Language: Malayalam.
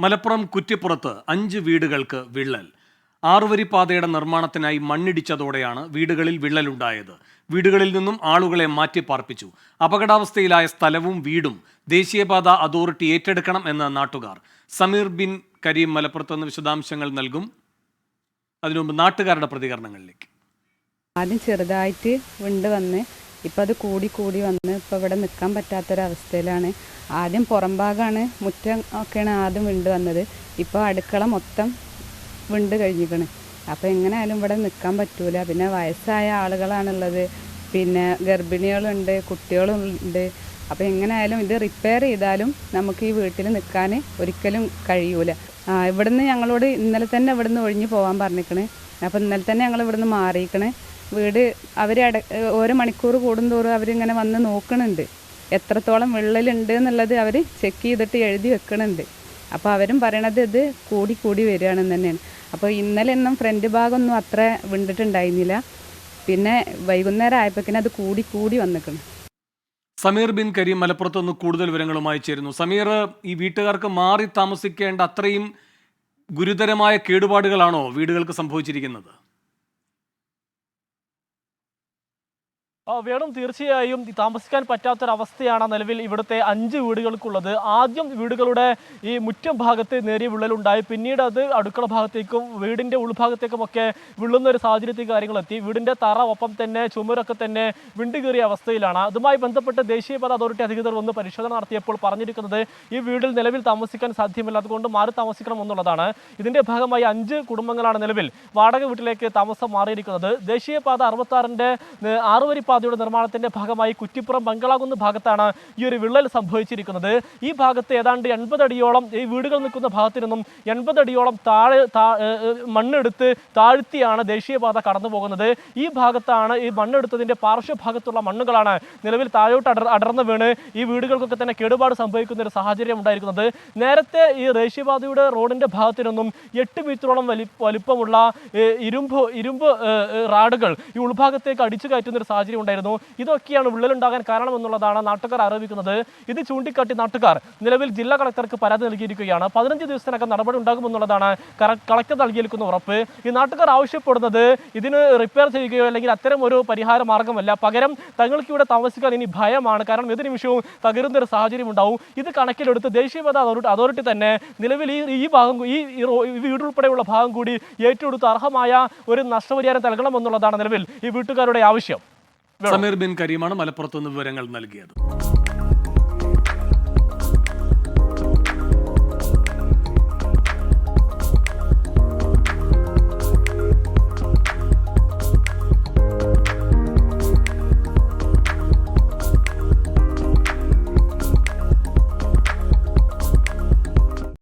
മലപ്പുറം കുറ്റിപ്പുറത്ത് 5 വീടുകൾക്ക് വിള്ളൽ. 6 വരിപ്പാതയുടെ നിർമ്മാണത്തിനായി മണ്ണിടിച്ചതോടെയാണ് വീടുകളിൽ വിള്ളലുണ്ടായത്. വീടുകളിൽ നിന്നും ആളുകളെ മാറ്റിപ്പാർപ്പിച്ചു. അപകടാവസ്ഥയിലായ സ്ഥലവും വീടും ദേശീയപാത അതോറിറ്റി ഏറ്റെടുക്കണം എന്ന് നാട്ടുകാർ. സമീർ ബിൻ കരീം മലപ്പുറത്ത് നിന്ന് വിശദാംശങ്ങൾ നൽകും. അതിനുമുമ്പ് നാട്ടുകാരുടെ പ്രതികരണങ്ങളിലേക്ക്. ആദ്യം ചെറുതായിട്ട് വിണ്ട് വന്ന് ഇപ്പം അത് കൂടി വന്ന് ഇപ്പോൾ ഇവിടെ നിൽക്കാൻ പറ്റാത്തൊരവസ്ഥയിലാണ്. ആദ്യം പുറം ഭാഗമാണ്, മുറ്റം ഒക്കെയാണ് ആദ്യം വിണ്ട് വന്നത്. ഇപ്പോൾ അടുക്കള മൊത്തം വിണ്ട് കഴിഞ്ഞിരിക്കണ്. അപ്പോൾ എങ്ങനെയായാലും ഇവിടെ നിൽക്കാൻ പറ്റൂല. പിന്നെ വയസ്സായ ആളുകളാണുള്ളത്, പിന്നെ ഗർഭിണികളുണ്ട്, കുട്ടികളുണ്ട്. അപ്പോൾ എങ്ങനെയായാലും ഇത് റിപ്പയർ ചെയ്താലും നമുക്ക് ഈ വീട്ടിൽ നിൽക്കാൻ ഒരിക്കലും കഴിയൂല. ഇവിടുന്ന് ഞങ്ങളോട് ഇന്നലെ തന്നെ ഇവിടുന്ന് ഒഴിഞ്ഞു പോകാൻ പറഞ്ഞിരിക്കണേ. അപ്പോൾ ഇന്നലെ തന്നെ ഞങ്ങൾ ഇവിടുന്ന് മാറിയിരിക്കണേ. വീട് അവർ ഓരോ മണിക്കൂർ കൂടുന്തോറും അവരിങ്ങനെ വന്ന് നോക്കണുണ്ട്, എത്രത്തോളം വിള്ളലുണ്ട് എന്നുള്ളത് അവർ ചെക്ക് ചെയ്തിട്ട് എഴുതി വെക്കണുണ്ട്. അപ്പോൾ അവരും പറയണത് ഇത് കൂടി വരികയാണെന്ന് തന്നെയാണ്. അപ്പോൾ ഇന്നലെ ഒന്നും ഫ്രണ്ട് ഭാഗമൊന്നും അത്ര വിണ്ടിട്ടുണ്ടായിരുന്നില്ല. പിന്നെ വൈകുന്നേരം ആയപ്പോഴേക്കും അത് കൂടി വന്നിക്കണം. സമീർ ബിൻ കരീം മലപ്പുറത്ത് നിന്ന് കൂടുതൽ വിവരങ്ങളുമായി ചേരുന്നു. സമീർ, ഈ വീട്ടുകാർക്ക് മാറി താമസിക്കേണ്ട അത്രയും ഗുരുതരമായ കേടുപാടുകളാണോ വീടുകൾക്ക് സംഭവിച്ചിരിക്കുന്നത്? വേണം, തീർച്ചയായും താമസിക്കാൻ പറ്റാത്തൊരവസ്ഥയാണ് നിലവിൽ ഇവിടുത്തെ 5 വീടുകൾക്കുള്ളത്. ആദ്യം വീടുകളുടെ ഈ മുറ്റം ഭാഗത്ത് നേരിയ വിള്ളലുണ്ടായി, പിന്നീട് അത് അടുക്കള ഭാഗത്തേക്കും വീടിൻ്റെ ഉൾഭാഗത്തേക്കുമൊക്കെ വിള്ളുന്ന ഒരു സാഹചര്യത്തിൽ കാര്യങ്ങളെത്തി. വീടിൻ്റെ തറ ഒപ്പം തന്നെ ചുമരൊക്കെ തന്നെ വിണ്ടുകീറിയ അവസ്ഥയിലാണ്. അതുമായി ബന്ധപ്പെട്ട് ദേശീയപാത അതോറിറ്റി അധികൃതർ വന്ന് പരിശോധന നടത്തിയപ്പോൾ പറഞ്ഞിരിക്കുന്നത് ഈ വീടിൽ നിലവിൽ താമസിക്കാൻ സാധ്യമല്ല, അതുകൊണ്ട് മാറി താമസിക്കണം എന്നുള്ളതാണ്. ഇതിൻ്റെ ഭാഗമായി 5 കുടുംബങ്ങളാണ് നിലവിൽ വാടക വീട്ടിലേക്ക് താമസം മാറിയിരിക്കുന്നത്. ദേശീയപാത 66-ന്റെ 6 വരി പാതയുടെ നിർമ്മാണത്തിന്റെ ഭാഗമായി കുറ്റിപ്പുറം ബംഗളാകുന്ന് ഭാഗത്താണ് ഈ ഒരു വിള്ളൽ സംഭവിച്ചിരിക്കുന്നത്. ഈ ഭാഗത്ത് ഏതാണ്ട് 80 അടിയോളം, ഈ വീടുകൾ നിൽക്കുന്ന ഭാഗത്തു നിന്നും 80 അടിയോളം മണ്ണെടുത്ത് താഴ്ത്തിയാണ് ദേശീയപാത കടന്നു പോകുന്നത്. ഈ ഭാഗത്താണ് ഈ മണ്ണെടുത്തതിന്റെ പാർശ്വഭാഗത്തുള്ള മണ്ണുകളാണ് നിലവിൽ താഴോട്ട് അടർന്നു വീണ് ഈ വീടുകൾക്കൊക്കെ തന്നെ കേടുപാട് സംഭവിക്കുന്ന ഒരു സാഹചര്യം ഉണ്ടായിരിക്കുന്നത്. നേരത്തെ ഈ ദേശീയപാതയുടെ റോഡിന്റെ ഭാഗത്തു നിന്നും 8 മീറ്ററോളം വലിപ്പമുള്ള ഇരുമ്പ് റാഡുകൾ ഈ ഉൾഭാഗത്തേക്ക് അടിച്ചു കയറ്റുന്ന ഒരു സാഹചര്യം ഉണ്ടായിരുന്നു. ഇതൊക്കെയാണ് വിള്ളലുണ്ടാകാൻ കാരണമെന്നുള്ളതാണ് നാട്ടുകാർ ആരോപിക്കുന്നത്. ഇത് ചൂണ്ടിക്കാട്ടി നാട്ടുകാർ നിലവിൽ ജില്ലാ കളക്ടർക്ക് പരാതി നൽകിയിരിക്കുകയാണ്. 15 ദിവസത്തിനകം നടപടി ഉണ്ടാകുമെന്നുള്ളതാണ് കളക്ടർ നൽകിയിരിക്കുന്ന ഉറപ്പ്. ഈ നാട്ടുകാർ ആവശ്യപ്പെടുന്നത് ഇതിന് റിപ്പയർ ചെയ്യുകയോ അല്ലെങ്കിൽ അത്തരം ഒരു പരിഹാര മാർഗമല്ല, പകരം തങ്ങൾക്ക് ഇവിടെ താമസിക്കാൻ ഇനി ഭയമാണ്. കാരണം ഏത് നിമിഷവും തകരുന്ന ഒരു സാഹചര്യം ഉണ്ടാവും. ഇത് കണക്കിലെടുത്ത് ദേശീയപാത അതോറിറ്റി തന്നെ നിലവിൽ ഈ ഭാഗം, ഈ വീടുൾപ്പെടെയുള്ള ഭാഗം കൂടി ഏറ്റെടുത്ത് അർഹമായ ഒരു നഷ്ടപരിഹാരം നൽകണമെന്നുള്ളതാണ് നിലവിൽ ഈ വീട്ടുകാരുടെ ആവശ്യം. സമീർ ബിൻ കരീമാണ് മലപ്പുറത്ത് നിന്ന് വിവരങ്ങൾ നൽകിയത്.